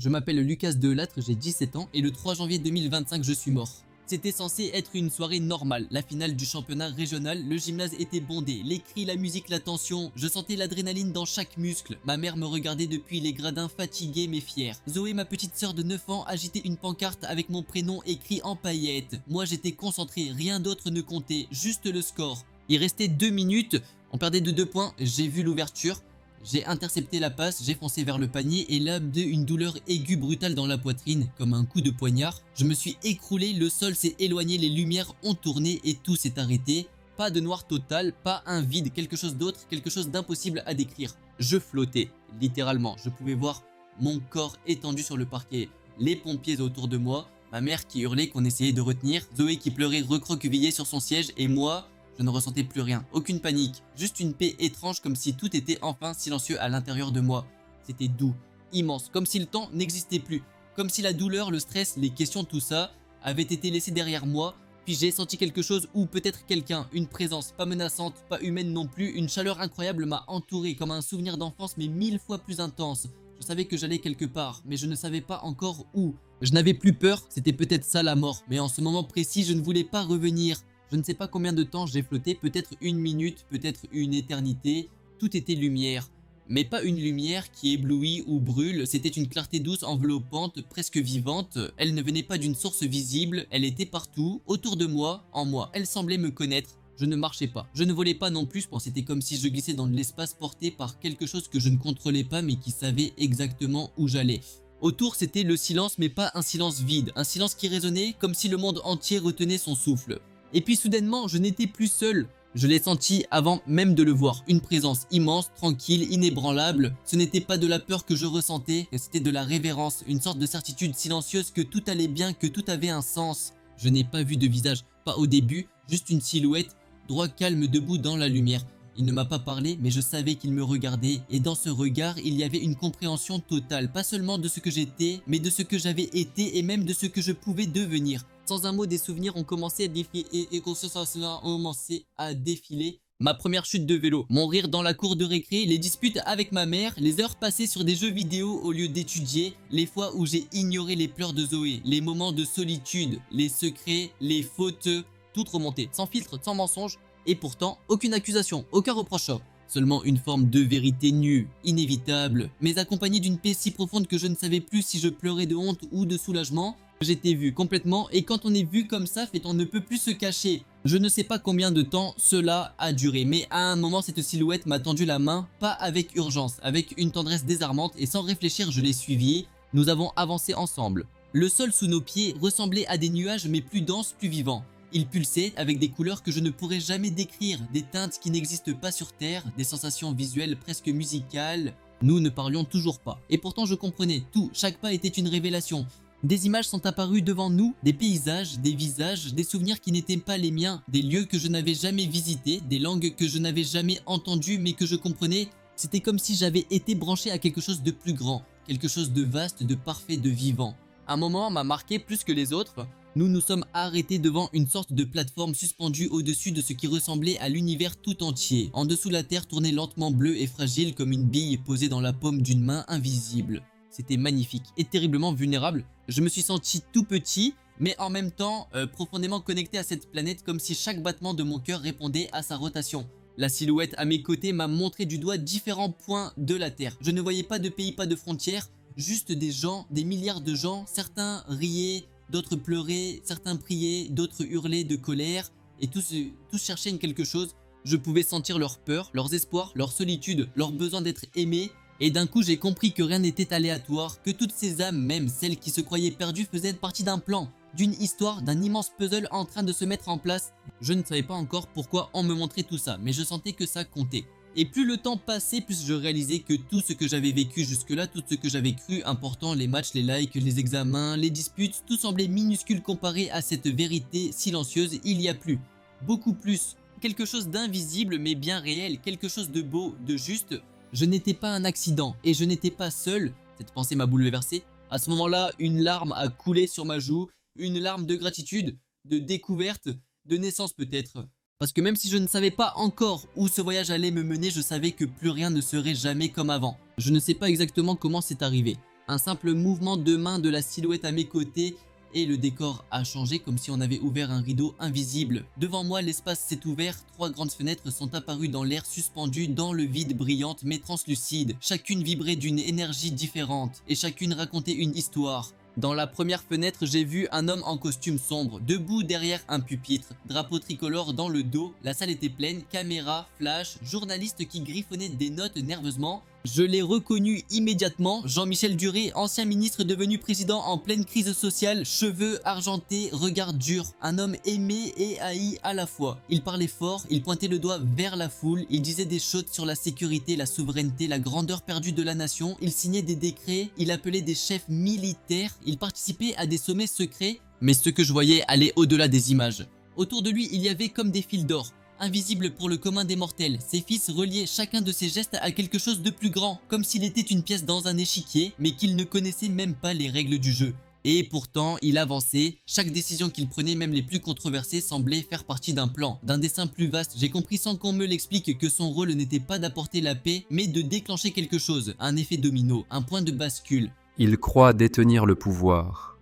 je m'appelle Lucas Delattre, j'ai 17 ans et le 3 janvier 2025 je suis mort. C'était censé être une soirée normale, la finale du championnat régional, le gymnase était bondé, les cris, la musique, la tension, je sentais l'adrénaline dans chaque muscle, ma mère me regardait depuis les gradins fatiguée mais fière. Zoé, ma petite sœur de 9 ans, agitait une pancarte avec mon prénom écrit en paillettes. Moi j'étais concentré, rien d'autre ne comptait, juste le score. Il restait 2 minutes, on perdait de 2 points, j'ai vu l'ouverture. J'ai intercepté la passe, j'ai foncé vers le panier et là, une douleur aiguë brutale dans la poitrine, comme un coup de poignard. Je me suis écroulé, le sol s'est éloigné, les lumières ont tourné et tout s'est arrêté. Pas de noir total, pas un vide, quelque chose d'autre, quelque chose d'impossible à décrire. Je flottais, littéralement, je pouvais voir mon corps étendu sur le parquet, les pompiers autour de moi, ma mère qui hurlait qu'on essayait de retenir, Zoé qui pleurait recroquevillée sur son siège et moi... Je ne ressentais plus rien, aucune panique, juste une paix étrange comme si tout était enfin silencieux à l'intérieur de moi. C'était doux, immense, comme si le temps n'existait plus, comme si la douleur, le stress, les questions, tout ça avait été laissé derrière moi. Puis j'ai senti quelque chose ou peut-être quelqu'un, une présence, pas menaçante, pas humaine non plus, une chaleur incroyable m'a entouré comme un souvenir d'enfance mais 1000 fois plus intense. Je savais que j'allais quelque part, mais je ne savais pas encore où. Je n'avais plus peur, c'était peut-être ça la mort, mais en ce moment précis je ne voulais pas revenir. Je ne sais pas combien de temps j'ai flotté, peut-être une minute, peut-être une éternité. Tout était lumière. Mais pas une lumière qui éblouit ou brûle, c'était une clarté douce enveloppante, presque vivante. Elle ne venait pas d'une source visible, elle était partout, autour de moi, en moi. Elle semblait me connaître. Je ne marchais pas. Je ne volais pas non plus, je pensais c'était comme si je glissais dans l'espace porté par quelque chose que je ne contrôlais pas mais qui savait exactement où j'allais. Autour c'était le silence mais pas un silence vide, un silence qui résonnait comme si le monde entier retenait son souffle. Et puis soudainement, je n'étais plus seul. Je l'ai senti avant même de le voir. Une présence immense, tranquille, inébranlable. Ce n'était pas de la peur que je ressentais, c'était de la révérence, une sorte de certitude silencieuse que tout allait bien, que tout avait un sens. Je n'ai pas vu de visage, pas au début, juste une silhouette, droit calme debout dans la lumière. Il ne m'a pas parlé, mais je savais qu'il me regardait, et dans ce regard, il y avait une compréhension totale, pas seulement de ce que j'étais, mais de ce que j'avais été et même de ce que je pouvais devenir. Sans un mot, des souvenirs ont commencé à défiler et ont commencé à défiler. Ma première chute de vélo, mon rire dans la cour de récré, les disputes avec ma mère, les heures passées sur des jeux vidéo au lieu d'étudier, les fois où j'ai ignoré les pleurs de Zoé, les moments de solitude, les secrets, les fautes, toutes remontées, sans filtre, sans mensonge, et pourtant aucune accusation, aucun reproche. Seulement une forme de vérité nue, inévitable, mais accompagnée d'une paix si profonde que je ne savais plus si je pleurais de honte ou de soulagement. J'étais vu complètement et quand on est vu comme ça, on ne peut plus se cacher. Je ne sais pas combien de temps cela a duré, mais à un moment cette silhouette m'a tendu la main, pas avec urgence, avec une tendresse désarmante et sans réfléchir je l'ai suivi. Nous avons avancé ensemble. Le sol sous nos pieds ressemblait à des nuages mais plus denses, plus vivants. Il pulsait avec des couleurs que je ne pourrais jamais décrire, des teintes qui n'existent pas sur Terre, des sensations visuelles presque musicales. Nous ne parlions toujours pas. Et pourtant je comprenais tout, chaque pas était une révélation. Des images sont apparues devant nous, des paysages, des visages, des souvenirs qui n'étaient pas les miens, des lieux que je n'avais jamais visités, des langues que je n'avais jamais entendues mais que je comprenais. C'était comme si j'avais été branché à quelque chose de plus grand, quelque chose de vaste, de parfait, de vivant. Un moment m'a marqué plus que les autres. Nous nous sommes arrêtés devant une sorte de plateforme suspendue au-dessus de ce qui ressemblait à l'univers tout entier. En dessous la terre tournait lentement bleue et fragile comme une bille posée dans la paume d'une main invisible. C'était magnifique et terriblement vulnérable. Je me suis senti tout petit, mais en même temps profondément connecté à cette planète comme si chaque battement de mon cœur répondait à sa rotation. La silhouette à mes côtés m'a montré du doigt différents points de la Terre. Je ne voyais pas de pays, pas de frontières, juste des gens, des milliards de gens. Certains riaient, d'autres pleuraient, certains priaient, d'autres hurlaient de colère. Et tous cherchaient quelque chose. Je pouvais sentir leur peur, leurs espoirs, leur solitude, leur besoin d'être aimés. Et d'un coup j'ai compris que rien n'était aléatoire, que toutes ces âmes, même celles qui se croyaient perdues, faisaient partie d'un plan, d'une histoire, d'un immense puzzle en train de se mettre en place. Je ne savais pas encore pourquoi on me montrait tout ça, mais je sentais que ça comptait. Et plus le temps passait, plus je réalisais que tout ce que j'avais vécu jusque-là, tout ce que j'avais cru important, les matchs, les likes, les examens, les disputes, tout semblait minuscule comparé à cette vérité silencieuse. Il y a plus, beaucoup plus, quelque chose d'invisible mais bien réel, quelque chose de beau, de juste. Je n'étais pas un accident et je n'étais pas seul. Cette pensée m'a bouleversé. À ce moment-là, une larme a coulé sur ma joue, une larme de gratitude, de découverte, de naissance peut-être. Parce que même si je ne savais pas encore où ce voyage allait me mener, je savais que plus rien ne serait jamais comme avant. Je ne sais pas exactement comment c'est arrivé. Un simple mouvement de main de la silhouette à mes côtés et le décor a changé comme si on avait ouvert un rideau invisible. Devant moi, l'espace s'est ouvert, 3 grandes fenêtres sont apparues dans l'air suspendues dans le vide, brillantes mais translucides. Chacune vibrait d'une énergie différente et chacune racontait une histoire. Dans la première fenêtre, j'ai vu un homme en costume sombre, debout derrière un pupitre, drapeau tricolore dans le dos. La salle était pleine, caméra, flash, journalistes qui griffonnaient des notes nerveusement. Je l'ai reconnu immédiatement, Jean-Michel Duret, ancien ministre devenu président en pleine crise sociale, cheveux argentés, regard dur, un homme aimé et haï à la fois. Il parlait fort, il pointait le doigt vers la foule, il disait des choses sur la sécurité, la souveraineté, la grandeur perdue de la nation, il signait des décrets, il appelait des chefs militaires, il participait à des sommets secrets, mais ce que je voyais allait au-delà des images. Autour de lui, il y avait comme des fils d'or. Invisible pour le commun des mortels, ses fils reliaient chacun de ses gestes à quelque chose de plus grand, comme s'il était une pièce dans un échiquier, mais qu'il ne connaissait même pas les règles du jeu. Et pourtant, il avançait, chaque décision qu'il prenait, même les plus controversées, semblait faire partie d'un plan, d'un dessin plus vaste. J'ai compris sans qu'on me l'explique que son rôle n'était pas d'apporter la paix, mais de déclencher quelque chose, un effet domino, un point de bascule. Il croit détenir le pouvoir,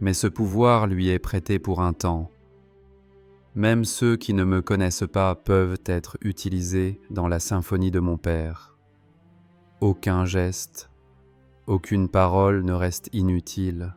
mais ce pouvoir lui est prêté pour un temps. Même ceux qui ne me connaissent pas peuvent être utilisés dans la symphonie de mon père. Aucun geste, aucune parole ne reste inutile.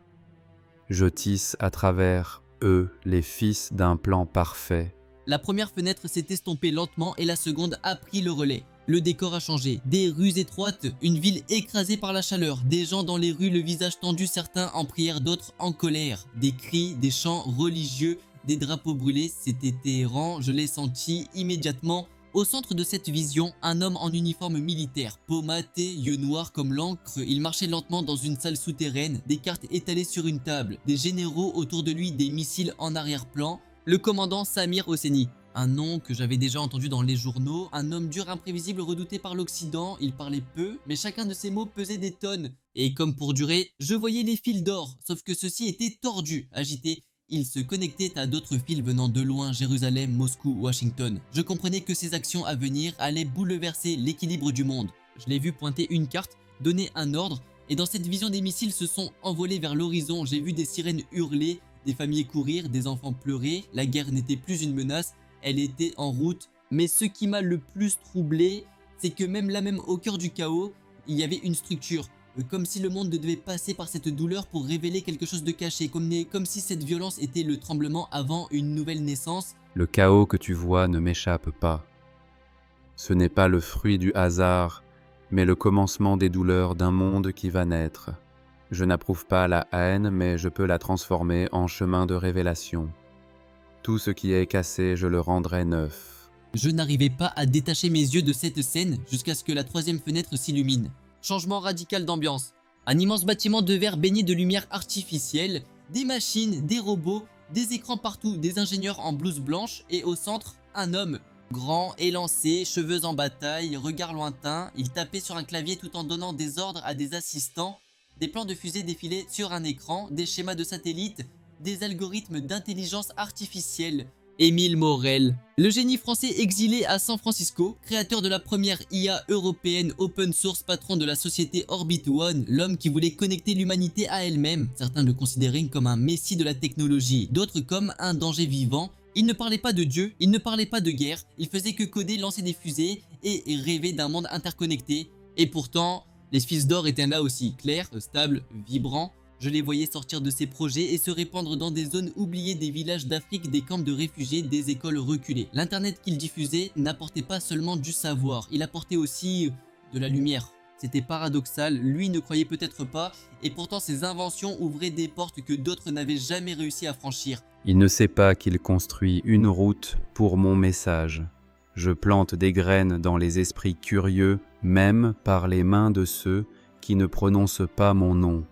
Je tisse à travers eux les fils d'un plan parfait. La première fenêtre s'est estompée lentement et la seconde a pris le relais. Le décor a changé, des rues étroites, une ville écrasée par la chaleur, des gens dans les rues le visage tendu, certains en prière, d'autres en colère, des cris, des chants religieux, des drapeaux brûlés, c'était Téhéran, je l'ai senti immédiatement. Au centre de cette vision, un homme en uniforme militaire, peau matée, yeux noirs comme l'encre, il marchait lentement dans une salle souterraine, des cartes étalées sur une table, des généraux autour de lui, des missiles en arrière-plan, le commandant Samir Hosseini. Un nom que j'avais déjà entendu dans les journaux, un homme dur, imprévisible, redouté par l'Occident, il parlait peu, mais chacun de ses mots pesait des tonnes. Et comme pour durer, je voyais les fils d'or, sauf que ceux-ci étaient tordus, agités. Il se connectait à d'autres fils venant de loin, Jérusalem, Moscou, Washington. Je comprenais que ces actions à venir allaient bouleverser l'équilibre du monde. Je l'ai vu pointer une carte, donner un ordre, et dans cette vision des missiles se sont envolés vers l'horizon. J'ai vu des sirènes hurler, des familles courir, des enfants pleurer. La guerre n'était plus une menace, elle était en route. Mais ce qui m'a le plus troublé, c'est que même là, même au cœur du chaos, il y avait une structure. Comme si le monde devait passer par cette douleur pour révéler quelque chose de caché, comme si cette violence était le tremblement avant une nouvelle naissance. Le chaos que tu vois ne m'échappe pas. Ce n'est pas le fruit du hasard, mais le commencement des douleurs d'un monde qui va naître. Je n'approuve pas la haine, mais je peux la transformer en chemin de révélation. Tout ce qui est cassé, je le rendrai neuf. Je n'arrivais pas à détacher mes yeux de cette scène jusqu'à ce que la troisième fenêtre s'illumine. Changement radical d'ambiance. Un immense bâtiment de verre baigné de lumière artificielle, des machines, des robots, des écrans partout, des ingénieurs en blouse blanche et au centre, un homme. Grand, élancé, cheveux en bataille, regard lointain, il tapait sur un clavier tout en donnant des ordres à des assistants. Des plans de fusée défilaient sur un écran, des schémas de satellites, des algorithmes d'intelligence artificielle. Émile Morel, le génie français exilé à San Francisco, créateur de la première IA européenne open source, patron de la société Orbit One, l'homme qui voulait connecter l'humanité à elle-même. Certains le considéraient comme un messie de la technologie, d'autres comme un danger vivant. Il ne parlait pas de Dieu, il ne parlait pas de guerre, il faisait que coder, lancer des fusées et rêver d'un monde interconnecté. Et pourtant, les fils d'or étaient là aussi, clairs, stables, vibrants. Je les voyais sortir de ces projets et se répandre dans des zones oubliées des villages d'Afrique, des camps de réfugiés, des écoles reculées. L'internet qu'il diffusait n'apportait pas seulement du savoir, il apportait aussi de la lumière. C'était paradoxal, lui ne croyait peut-être pas, et pourtant ses inventions ouvraient des portes que d'autres n'avaient jamais réussi à franchir. Il ne sait pas qu'il construit une route pour mon message. Je plante des graines dans les esprits curieux, même par les mains de ceux qui ne prononcent pas mon nom.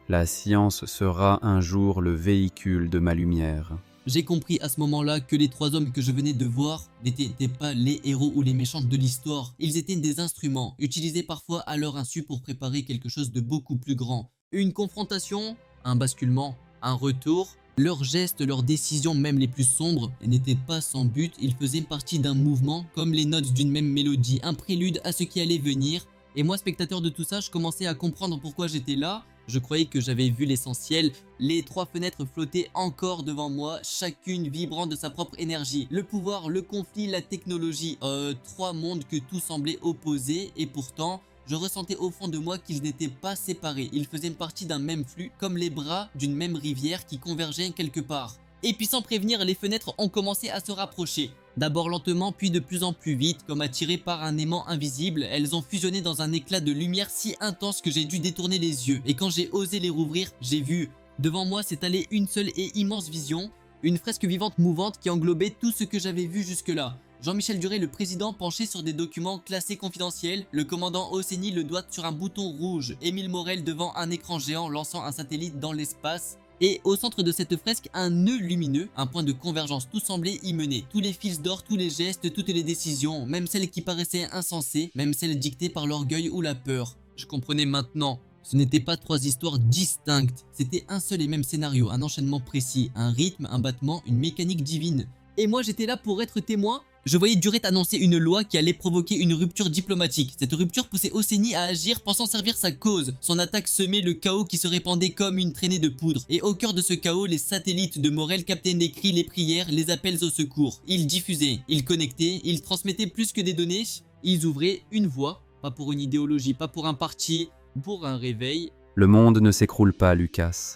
La science sera un jour le véhicule de ma lumière. J'ai compris à ce moment-là que les trois hommes que je venais de voir n'étaient pas les héros ou les méchants de l'histoire. Ils étaient des instruments, utilisés parfois à leur insu pour préparer quelque chose de beaucoup plus grand. Une confrontation, un basculement, un retour. Leurs gestes, leurs décisions, même les plus sombres, n'étaient pas sans but. Ils faisaient partie d'un mouvement, comme les notes d'une même mélodie, un prélude à ce qui allait venir. Et moi, spectateur de tout ça, je commençais à comprendre pourquoi j'étais là. Je croyais que j'avais vu l'essentiel. Les 3 fenêtres flottaient encore devant moi, chacune vibrant de sa propre énergie. Le pouvoir, le conflit, la technologie. 3 mondes que tout semblait opposés et pourtant, je ressentais au fond de moi qu'ils n'étaient pas séparés. Ils faisaient partie d'un même flux, comme les bras d'une même rivière qui convergeaient quelque part. Et puis sans prévenir, les fenêtres ont commencé à se rapprocher. D'abord lentement, puis de plus en plus vite, comme attirées par un aimant invisible, elles ont fusionné dans un éclat de lumière si intense que j'ai dû détourner les yeux. Et quand j'ai osé les rouvrir, j'ai vu. Devant moi s'étaler une seule et immense vision, une fresque vivante mouvante qui englobait tout ce que j'avais vu jusque-là. Jean-Michel Duret, le président, penché sur des documents classés confidentiels, le commandant Hosseini le doigt sur un bouton rouge, Émile Morel devant un écran géant lançant un satellite dans l'espace. Et au centre de cette fresque, un nœud lumineux, un point de convergence, tout semblait y mener. Tous les fils d'or, tous les gestes, toutes les décisions, même celles qui paraissaient insensées, même celles dictées par l'orgueil ou la peur. Je comprenais maintenant. Ce n'étaient pas 3 histoires distinctes, c'était un seul et même scénario, un enchaînement précis, un rythme, un battement, une mécanique divine. Et moi j'étais là pour être témoin. Je voyais Duret annoncer une loi qui allait provoquer une rupture diplomatique. Cette rupture poussait Hosseini à agir pensant servir sa cause. Son attaque semait le chaos qui se répandait comme une traînée de poudre. Et au cœur de ce chaos, les satellites de Morel captaient les cris, les prières, les appels au secours. Ils diffusaient, ils connectaient, ils transmettaient plus que des données. Ils ouvraient une voie, pas pour une idéologie, pas pour un parti, pour un réveil. Le monde ne s'écroule pas, Lucas.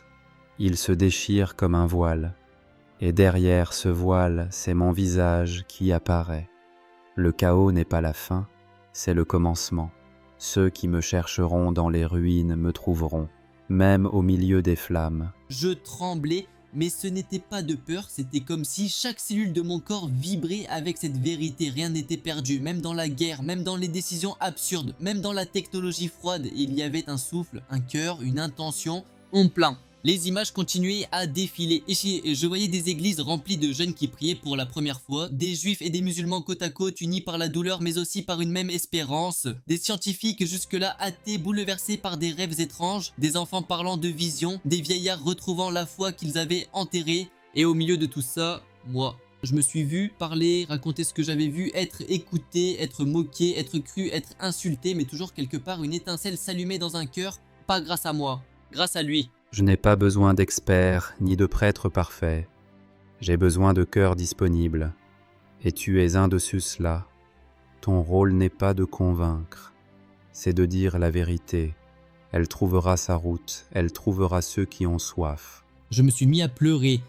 Il se déchire comme un voile. Et derrière ce voile, c'est mon visage qui apparaît. Le chaos n'est pas la fin, c'est le commencement. Ceux qui me chercheront dans les ruines me trouveront, même au milieu des flammes. Je tremblais, mais ce n'était pas de peur, c'était comme si chaque cellule de mon corps vibrait avec cette vérité. Rien n'était perdu, même dans la guerre, même dans les décisions absurdes, même dans la technologie froide. Il y avait un souffle, un cœur, une intention, on plaint. Les images continuaient à défiler et je voyais des églises remplies de jeunes qui priaient pour la première fois, des juifs et des musulmans côte à côte unis par la douleur mais aussi par une même espérance, des scientifiques jusque-là athées bouleversés par des rêves étranges, des enfants parlant de visions, des vieillards retrouvant la foi qu'ils avaient enterrée. Et au milieu de tout ça, moi, je me suis vu parler, raconter ce que j'avais vu, être écouté, être moqué, être cru, être insulté, mais toujours quelque part une étincelle s'allumait dans un cœur, pas grâce à moi, grâce à lui. Je n'ai pas besoin d'experts ni de prêtres parfaits. J'ai besoin de cœurs disponibles. Et tu es un de ceux-là. Ton rôle n'est pas de convaincre, c'est de dire la vérité. Elle trouvera sa route, elle trouvera ceux qui ont soif. Je me suis mis à pleurer.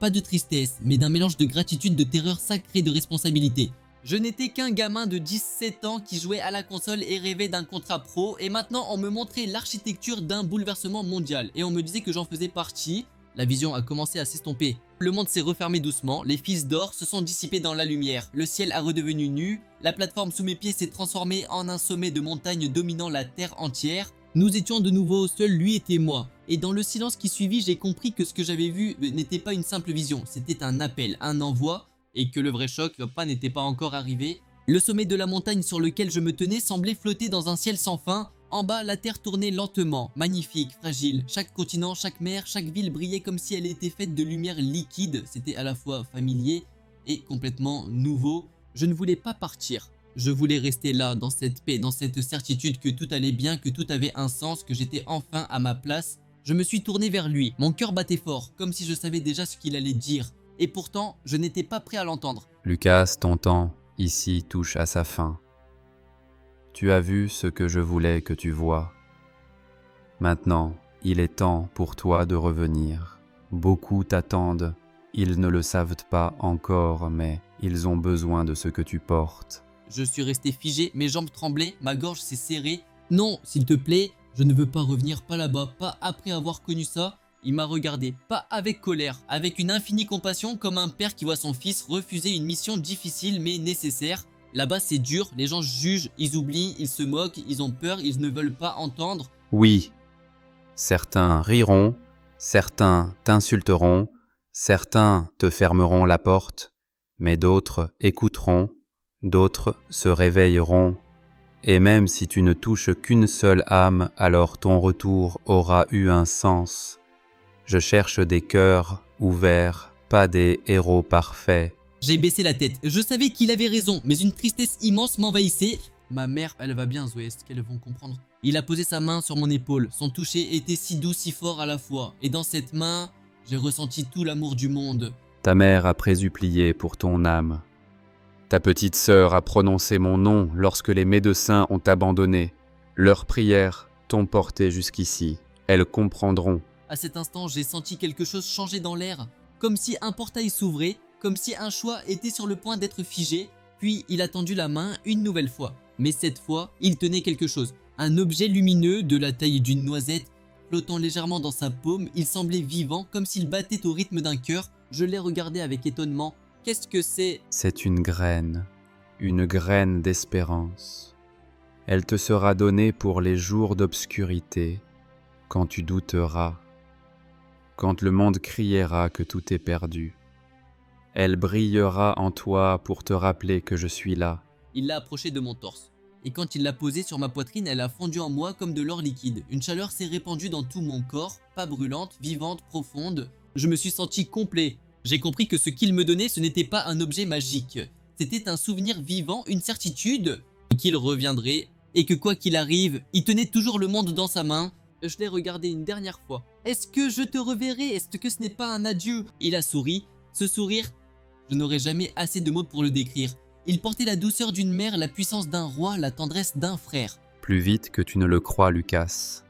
Pas de tristesse, mais d'un mélange de gratitude, de terreur sacrée, de responsabilité. Je n'étais qu'un gamin de 17 ans qui jouait à la console et rêvait d'un contrat pro, et maintenant on me montrait l'architecture d'un bouleversement mondial, et on me disait que j'en faisais partie. La vision a commencé à s'estomper. Le monde s'est refermé doucement, les fils d'or se sont dissipés dans la lumière, le ciel a redevenu nu, la plateforme sous mes pieds s'est transformée en un sommet de montagne dominant la terre entière. Nous étions de nouveau seuls, lui et moi. Et dans le silence qui suivit, j'ai compris que ce que j'avais vu n'était pas une simple vision, c'était un appel, un envoi, et que le vrai choc n'était pas encore arrivé. Le sommet de la montagne sur lequel je me tenais semblait flotter dans un ciel sans fin. En bas, la terre tournait lentement, magnifique, fragile. Chaque continent, chaque mer, chaque ville brillait comme si elle était faite de lumière liquide. C'était à la fois familier et complètement nouveau. Je ne voulais pas partir. Je voulais rester là, dans cette paix, dans cette certitude que tout allait bien, que tout avait un sens, que j'étais enfin à ma place. Je me suis tourné vers lui. Mon cœur battait fort, comme si je savais déjà ce qu'il allait dire. Et pourtant, je n'étais pas prêt à l'entendre. Lucas, ton temps, ici, touche à sa fin. Tu as vu ce que je voulais que tu vois. Maintenant, il est temps pour toi de revenir. Beaucoup t'attendent. Ils ne le savent pas encore, mais ils ont besoin de ce que tu portes. Je suis resté figé, mes jambes tremblaient, ma gorge s'est serrée. Non, s'il te plaît, je ne veux pas revenir, pas là-bas, pas après avoir connu ça. Il m'a regardé, pas avec colère, avec une infinie compassion comme un père qui voit son fils refuser une mission difficile mais nécessaire. Là-bas c'est dur, les gens jugent, ils oublient, ils se moquent, ils ont peur, ils ne veulent pas entendre. Oui, certains riront, certains t'insulteront, certains te fermeront la porte, mais d'autres écouteront, d'autres se réveilleront. Et même si tu ne touches qu'une seule âme, alors ton retour aura eu un sens. Je cherche des cœurs ouverts, pas des héros parfaits. J'ai baissé la tête, je savais qu'il avait raison, mais une tristesse immense m'envahissait. Ma mère, elle va bien, Zoé, est-ce qu'elles vont comprendre? Il a posé sa main sur mon épaule. Son toucher était si doux, si fort à la fois. Et dans cette main, j'ai ressenti tout l'amour du monde. Ta mère a présupplié pour ton âme. Ta petite sœur a prononcé mon nom lorsque les médecins ont abandonné. Leurs prières t'ont porté jusqu'ici. Elles comprendront. À cet instant, j'ai senti quelque chose changer dans l'air. Comme si un portail s'ouvrait, comme si un choix était sur le point d'être figé. Puis il a tendu la main une nouvelle fois. Mais cette fois, il tenait quelque chose. Un objet lumineux de la taille d'une noisette, flottant légèrement dans sa paume, il semblait vivant, comme s'il battait au rythme d'un cœur. Je l'ai regardé avec étonnement. Qu'est-ce que c'est? C'est une graine d'espérance. Elle te sera donnée pour les jours d'obscurité, quand tu douteras, quand le monde criera que tout est perdu. Elle brillera en toi pour te rappeler que je suis là. Il l'a approchée de mon torse. Et quand il l'a posée sur ma poitrine, elle a fondu en moi comme de l'or liquide. Une chaleur s'est répandue dans tout mon corps, pas brûlante, vivante, profonde. Je me suis senti complet. J'ai compris que ce qu'il me donnait, ce n'était pas un objet magique. C'était un souvenir vivant, une certitude qu'il reviendrait et que quoi qu'il arrive, il tenait toujours le monde dans sa main. Je l'ai regardé une dernière fois. Est-ce que je te reverrai? Est-ce que ce n'est pas un adieu? Il a souri. Ce sourire, je n'aurai jamais assez de mots pour le décrire. Il portait la douceur d'une mère, la puissance d'un roi, la tendresse d'un frère. Plus vite que tu ne le crois, Lucas.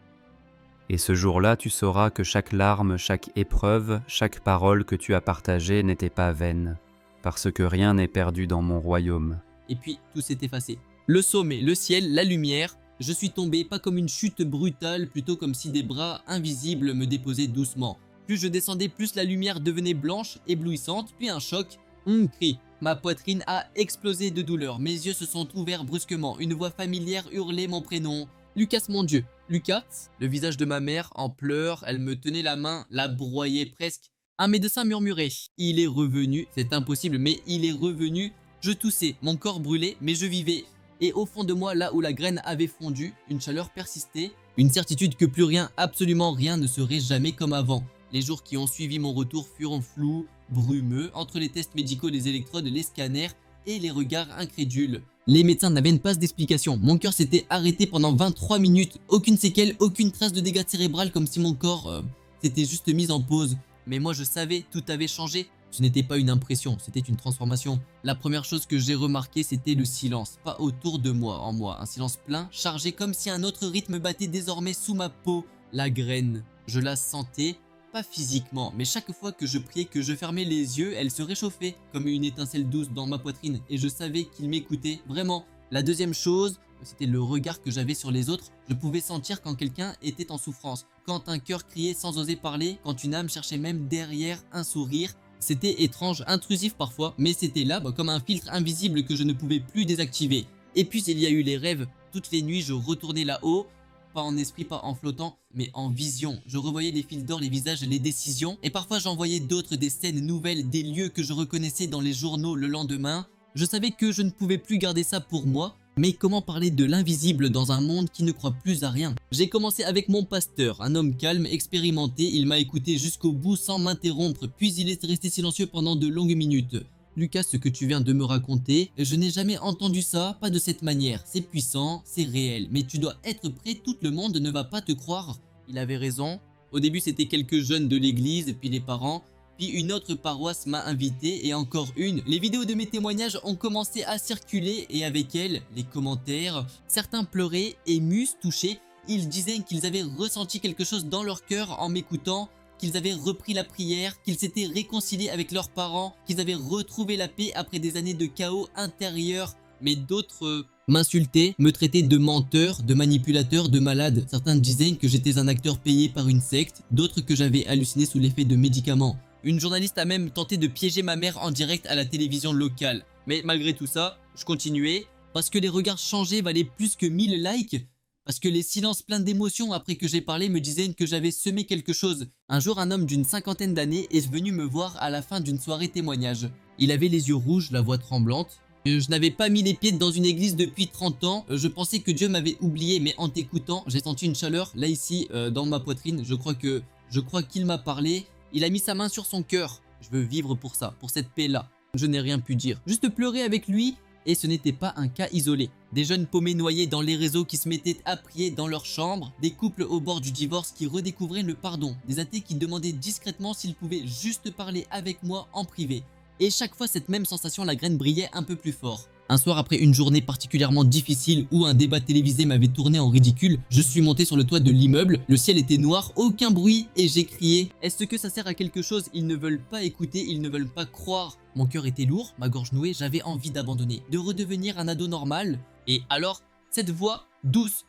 Et ce jour-là, tu sauras que chaque larme, chaque épreuve, chaque parole que tu as partagée n'était pas vaine, parce que rien n'est perdu dans mon royaume. Et puis, tout s'est effacé. Le sommet, le ciel, la lumière. Je suis tombé, pas comme une chute brutale, plutôt comme si des bras invisibles me déposaient doucement. Plus je descendais, plus la lumière devenait blanche, éblouissante, puis un choc. Cri. Ma poitrine a explosé de douleur, mes yeux se sont ouverts brusquement, une voix familière hurlait mon prénom. Lucas, mon Dieu. Lucas, le visage de ma mère en pleurs, elle me tenait la main, la broyait presque. Un médecin murmurait. Il est revenu, c'est impossible, mais il est revenu. Je toussais, mon corps brûlait, mais je vivais. Et au fond de moi, là où la graine avait fondu, une chaleur persistait, une certitude que plus rien, absolument rien ne serait jamais comme avant. Les jours qui ont suivi mon retour furent flous, brumeux, entre les tests médicaux, les électrodes, les scanners et les regards incrédules. Les médecins n'avaient pas d'explication. Mon cœur s'était arrêté pendant 23 minutes. Aucune séquelle, aucune trace de dégâts cérébral, comme si mon corps s'était juste mis en pause. Mais moi je savais, tout avait changé. Ce n'était pas une impression, c'était une transformation. La première chose que j'ai remarqué, c'était le silence. Pas autour de moi, en moi. Un silence plein, chargé comme si un autre rythme battait désormais sous ma peau. La graine. Je la sentais. Pas physiquement, mais chaque fois que je priais, que je fermais les yeux, elle se réchauffait comme une étincelle douce dans ma poitrine et je savais qu'il m'écoutait vraiment. La deuxième chose, c'était le regard que j'avais sur les autres. Je pouvais sentir quand quelqu'un était en souffrance, quand un cœur criait sans oser parler, quand une âme cherchait même derrière un sourire. C'était étrange, intrusif parfois, mais c'était là comme un filtre invisible que je ne pouvais plus désactiver. Et puis il y a eu les rêves. Toutes les nuits, je retournais là-haut. Pas en esprit, pas en flottant, mais en vision. Je revoyais les fils d'or, les visages, les décisions. Et parfois j'en voyais d'autres, des scènes nouvelles, des lieux que je reconnaissais dans les journaux le lendemain. Je savais que je ne pouvais plus garder ça pour moi. Mais comment parler de l'invisible dans un monde qui ne croit plus à rien? J'ai commencé avec mon pasteur, un homme calme, expérimenté. Il m'a écouté jusqu'au bout sans m'interrompre. Puis il est resté silencieux pendant de longues minutes. Lucas, ce que tu viens de me raconter, je n'ai jamais entendu ça, pas de cette manière. C'est puissant, c'est réel, mais tu dois être prêt, tout le monde ne va pas te croire. Il avait raison. Au début, c'était quelques jeunes de l'église, puis les parents, puis une autre paroisse m'a invité et encore une. Les vidéos de mes témoignages ont commencé à circuler et avec elles, les commentaires. Certains pleuraient, émus, touchés. Ils disaient qu'ils avaient ressenti quelque chose dans leur cœur en m'écoutant, qu'ils avaient repris la prière, qu'ils s'étaient réconciliés avec leurs parents, qu'ils avaient retrouvé la paix après des années de chaos intérieur. Mais d'autres m'insultaient, me traitaient de menteur, de manipulateur, de malade. Certains disaient que j'étais un acteur payé par une secte, d'autres que j'avais halluciné sous l'effet de médicaments. Une journaliste a même tenté de piéger ma mère en direct à la télévision locale. Mais malgré tout ça, je continuais, parce que les regards changés valaient plus que 1000 likes. Parce que les silences pleins d'émotions après que j'ai parlé me disaient que j'avais semé quelque chose. Un jour, un homme d'une cinquantaine d'années est venu me voir à la fin d'une soirée témoignage. Il avait les yeux rouges, la voix tremblante. Je n'avais pas mis les pieds dans une église depuis 30 ans. Je pensais que Dieu m'avait oublié, mais en t'écoutant, j'ai senti une chaleur, là ici, dans ma poitrine. Je crois qu'il m'a parlé. Il a mis sa main sur son cœur. Je veux vivre pour ça, pour cette paix-là. Je n'ai rien pu dire. Juste pleurer avec lui. Et ce n'était pas un cas isolé. Des jeunes paumés noyés dans les réseaux qui se mettaient à prier dans leur chambre, des couples au bord du divorce qui redécouvraient le pardon, des athées qui demandaient discrètement s'ils pouvaient juste parler avec moi en privé. Et chaque fois cette même sensation, la graine brillait un peu plus fort. Un soir après une journée particulièrement difficile où un débat télévisé m'avait tourné en ridicule, je suis monté sur le toit de l'immeuble, le ciel était noir, aucun bruit et j'ai crié « Est-ce que ça sert à quelque chose? Ils ne veulent pas écouter, ils ne veulent pas croire ». Mon cœur était lourd, ma gorge nouée, j'avais envie d'abandonner, de redevenir un ado normal. Et alors, cette voix douce,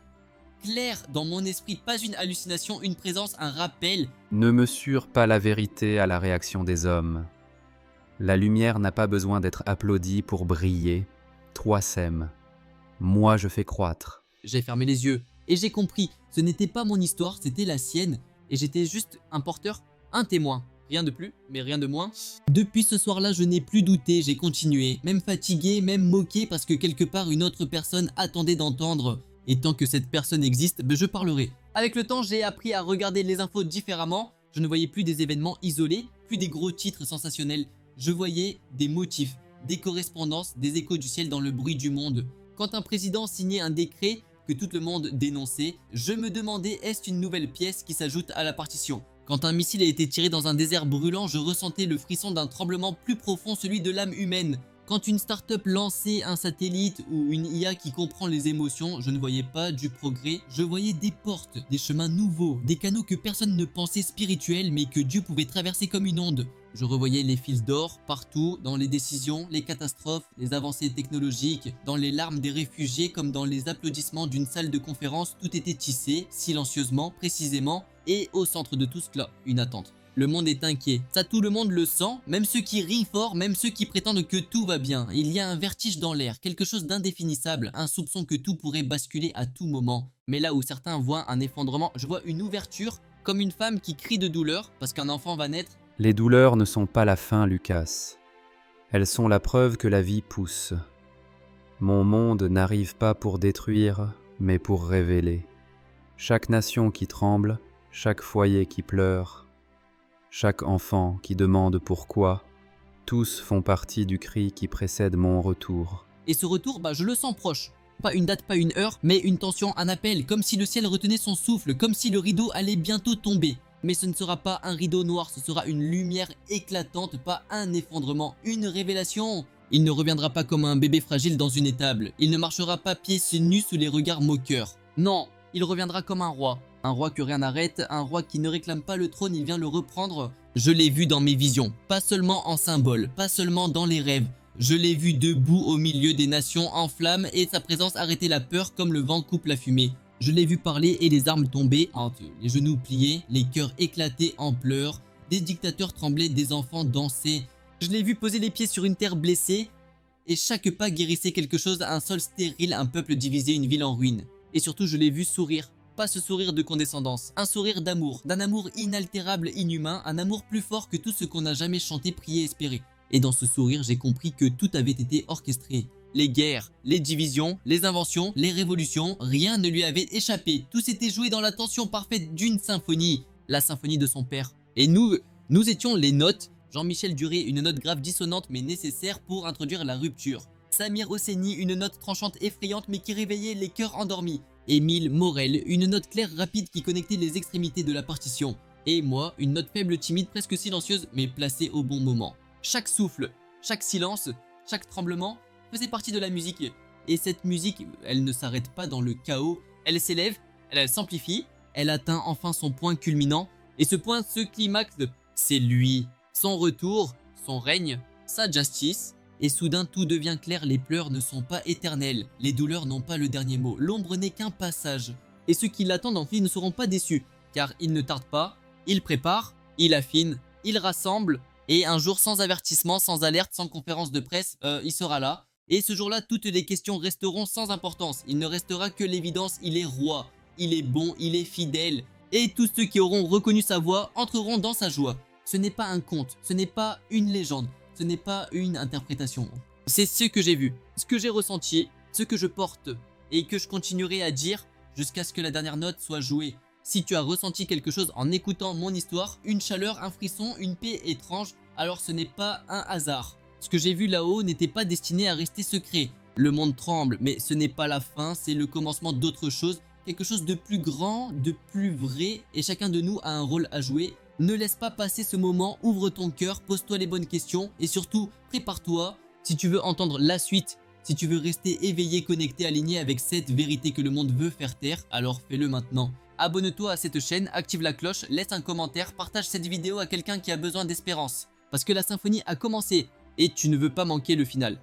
claire dans mon esprit, pas une hallucination, une présence, un rappel. Ne mesure pas la vérité à la réaction des hommes. La lumière n'a pas besoin d'être applaudie pour briller. Toi sème, moi je fais croître. J'ai fermé les yeux et j'ai compris, ce n'était pas mon histoire, c'était la sienne. Et j'étais juste un porteur, un témoin. Rien de plus, mais rien de moins. Depuis ce soir-là, je n'ai plus douté, j'ai continué. Même fatigué, même moqué, parce que quelque part une autre personne attendait d'entendre. Et tant que cette personne existe, je parlerai. Avec le temps, j'ai appris à regarder les infos différemment. Je ne voyais plus des événements isolés, plus des gros titres sensationnels. Je voyais des motifs, des correspondances, des échos du ciel dans le bruit du monde. Quand un président signait un décret que tout le monde dénonçait, je me demandais est-ce une nouvelle pièce qui s'ajoute à la partition. Quand un missile a été tiré dans un désert brûlant, je ressentais le frisson d'un tremblement plus profond, celui de l'âme humaine. Quand une start-up lançait un satellite ou une IA qui comprend les émotions, je ne voyais pas du progrès, je voyais des portes, des chemins nouveaux, des canaux que personne ne pensait spirituels mais que Dieu pouvait traverser comme une onde. Je revoyais les fils d'or partout, dans les décisions, les catastrophes, les avancées technologiques, dans les larmes des réfugiés comme dans les applaudissements d'une salle de conférence, tout était tissé, silencieusement, précisément, et au centre de tout cela, une attente. Le monde est inquiet, ça tout le monde le sent, même ceux qui rient fort, même ceux qui prétendent que tout va bien. Il y a un vertige dans l'air, quelque chose d'indéfinissable, un soupçon que tout pourrait basculer à tout moment. Mais là où certains voient un effondrement, je vois une ouverture, comme une femme qui crie de douleur parce qu'un enfant va naître. Les douleurs ne sont pas la fin, Lucas. Elles sont la preuve que la vie pousse. Mon monde n'arrive pas pour détruire, mais pour révéler. Chaque nation qui tremble, chaque foyer qui pleure, chaque enfant qui demande pourquoi, tous font partie du cri qui précède mon retour. Et ce retour, je le sens proche. Pas une date, pas une heure, mais une tension, un appel, comme si le ciel retenait son souffle, comme si le rideau allait bientôt tomber. Mais ce ne sera pas un rideau noir, ce sera une lumière éclatante, pas un effondrement, une révélation. Il ne reviendra pas comme un bébé fragile dans une étable, il ne marchera pas pieds nus sous les regards moqueurs. Non, il reviendra comme un roi que rien n'arrête, un roi qui ne réclame pas le trône, il vient le reprendre. Je l'ai vu dans mes visions, pas seulement en symbole, pas seulement dans les rêves. Je l'ai vu debout au milieu des nations en flammes et sa présence arrêtait la peur comme le vent coupe la fumée. Je l'ai vu parler et les armes tomber, les genoux pliés, les cœurs éclatés en pleurs, des dictateurs tremblaient, des enfants dansaient. Je l'ai vu poser les pieds sur une terre blessée et chaque pas guérissait quelque chose, un sol stérile, un peuple divisé, une ville en ruine. Et surtout je l'ai vu sourire, pas ce sourire de condescendance, un sourire d'amour, d'un amour inaltérable, inhumain, un amour plus fort que tout ce qu'on n'a jamais chanté, prié, espéré. Et dans ce sourire j'ai compris que tout avait été orchestré. Les guerres, les divisions, les inventions, les révolutions, rien ne lui avait échappé. Tout s'était joué dans la tension parfaite d'une symphonie, la symphonie de son père. Et nous étions les notes. Jean-Michel Duré, une note grave dissonante mais nécessaire pour introduire la rupture. Samir Hosseini, une note tranchante effrayante mais qui réveillait les cœurs endormis. Émile Morel, une note claire rapide qui connectait les extrémités de la partition. Et moi, une note faible, timide, presque silencieuse mais placée au bon moment. Chaque souffle, chaque silence, chaque tremblement faisait partie de la musique. Et cette musique, elle ne s'arrête pas dans le chaos, elle s'élève, elle s'amplifie, elle atteint enfin son point culminant. Et ce point, ce climax, c'est lui. Son retour, son règne, sa justice. Et soudain tout devient clair, les pleurs ne sont pas éternels, les douleurs n'ont pas le dernier mot, l'ombre n'est qu'un passage. Et ceux qui l'attendent en fait ne seront pas déçus, car il ne tarde pas, il prépare, il affine, il rassemble, et un jour sans avertissement, sans alerte, sans conférence de presse, il sera là. Et ce jour-là, toutes les questions resteront sans importance, il ne restera que l'évidence, il est roi, il est bon, il est fidèle. Et tous ceux qui auront reconnu sa voix entreront dans sa joie. Ce n'est pas un conte, ce n'est pas une légende. Ce n'est pas une interprétation. C'est ce que j'ai vu, ce que j'ai ressenti, ce que je porte et que je continuerai à dire jusqu'à ce que la dernière note soit jouée. Si tu as ressenti quelque chose en écoutant mon histoire, une chaleur, un frisson, une paix étrange, alors ce n'est pas un hasard. Ce que j'ai vu là-haut n'était pas destiné à rester secret. Le monde tremble, mais ce n'est pas la fin, c'est le commencement d'autre chose, quelque chose de plus grand, de plus vrai, et chacun de nous a un rôle à jouer. Ne laisse pas passer ce moment, ouvre ton cœur, pose-toi les bonnes questions, et surtout, prépare-toi. Si tu veux entendre la suite, si tu veux rester éveillé, connecté, aligné avec cette vérité que le monde veut faire taire, alors fais-le maintenant. Abonne-toi à cette chaîne, active la cloche, laisse un commentaire, partage cette vidéo à quelqu'un qui a besoin d'espérance. Parce que la symphonie a commencé, et tu ne veux pas manquer le final.